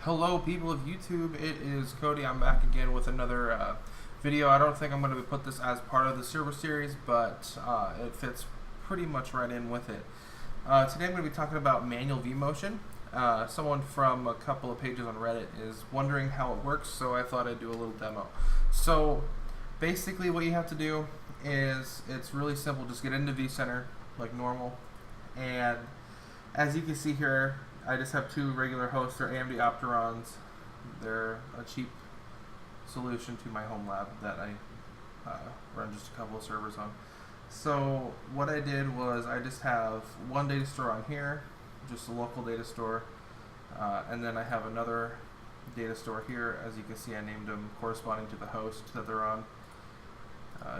Hello people of YouTube, it is Cody. I'm back again with another video. I don't think I'm going to put this as part of the server series, but it fits pretty much right in with it. Today I'm going to be talking about manual vMotion. Someone from a couple of pages on Reddit is wondering how it works, so I thought I'd do a little demo. So basically what you have to do is, it's really simple. Just get into vCenter like normal, and as you can see here, I just have two regular hosts. They're AMD Opterons. They're a cheap solution to my home lab that I run just a couple of servers on. So what I did was I just have one data store on here, just a local data store, and then I have another data store here. As you can see, I named them corresponding to the host that they're on.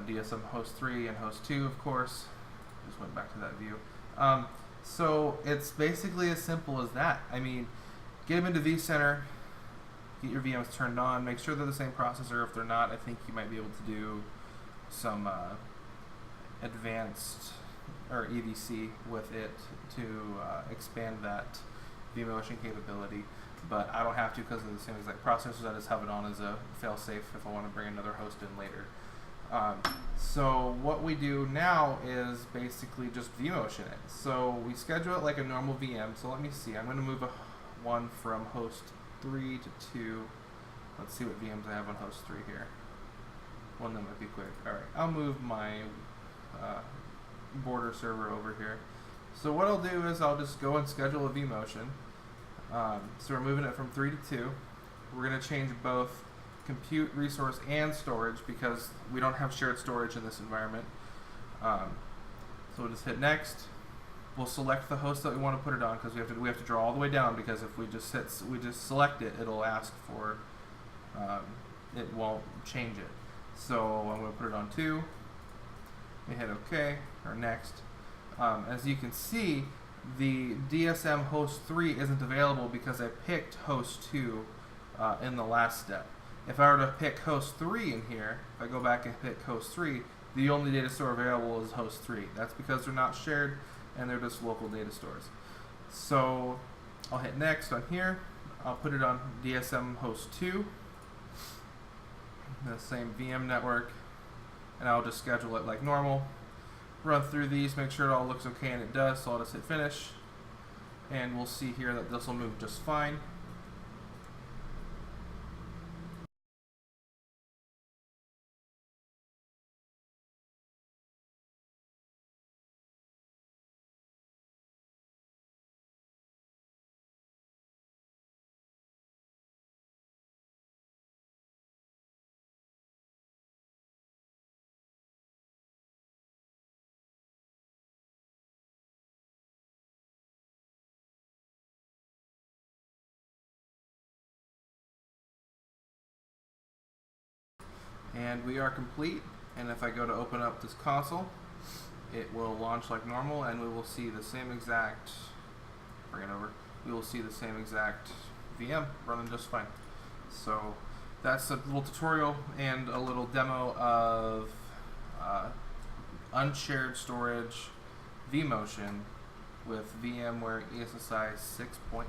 DSM host 3 and host 2, of course. Just went back to that view. So it's basically as simple as that. I mean, get them into vCenter, get your VMs turned on, make sure they're the same processor. If they're not, I think you might be able to do some advanced or EVC with it to expand that vMotion capability. But I don't have to because of the same exact processors. I just have it on as a fail-safe if I want to bring another host in later. So what we do now is basically just vMotion it. So we schedule it like a normal VM. So let me see. I'm going to move one from host 3 to 2. Let's see what VMs I have on host 3 here. One that might be quick. Alright, I'll move my border server over here. So what I'll do is I'll just go and schedule a vMotion. So we're moving it from 3 to 2. We're going to change both compute, resource, and storage because we don't have shared storage in this environment. So we'll just hit next. We'll select the host that we want to put it on because we have to draw all the way down, because if we just select it, it'll ask for it won't change it. So I'm going to put it on 2. We hit OK or next. As you can see, the DSM host 3 isn't available because I picked host 2 in the last step. If I were to pick host 3 in here, if I go back and pick host 3, the only data store available is host 3. That's because they're not shared and they're just local data stores. So I'll hit next on here. I'll put it on DSM host 2, the same VM network, and I'll just schedule it like normal. Run through these, make sure it all looks okay, and it does, so I'll just hit finish. And we'll see here that this will move just fine. And we are complete, and if I go to open up this console, it will launch like normal, and we will see the same exact, bring it over, we will see the same exact VM running just fine. So that's a little tutorial and a little demo of Unshared Storage vMotion with VMware ESSi 6.5.